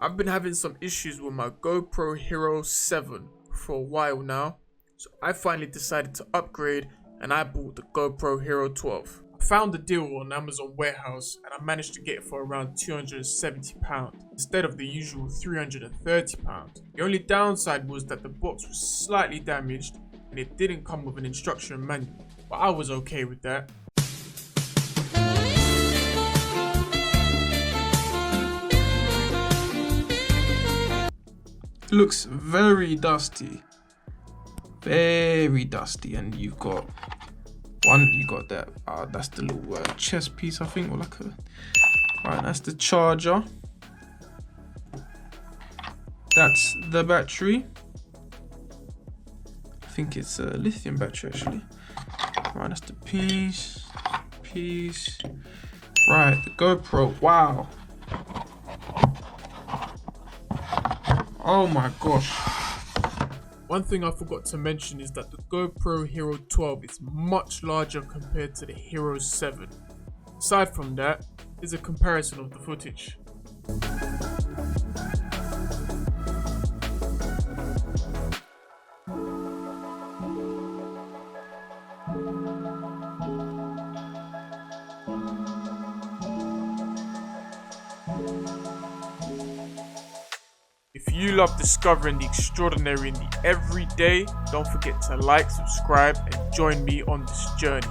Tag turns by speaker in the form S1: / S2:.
S1: I've been having some issues with my GoPro HERO 7 for a while now, so I finally decided to upgrade and I bought the GoPro HERO 12. I found the deal on Amazon Warehouse and I managed to get it for around £270 instead of the usual £330. The only downside was that the box was slightly damaged and it didn't come with an instruction manual, but I was okay with that. It looks very dusty, and you've got that, that's the little chest piece, I think, or like right, that's the charger, that's the battery, I think it's a lithium battery actually, right, that's the piece, right, the GoPro, wow. Oh my gosh. One thing I forgot to mention is that the GoPro HERO 12 is much larger compared to the HERO 7. Aside from that, is a comparison of the footage. If you love discovering the extraordinary in the everyday, don't forget to like, subscribe, and join me on this journey.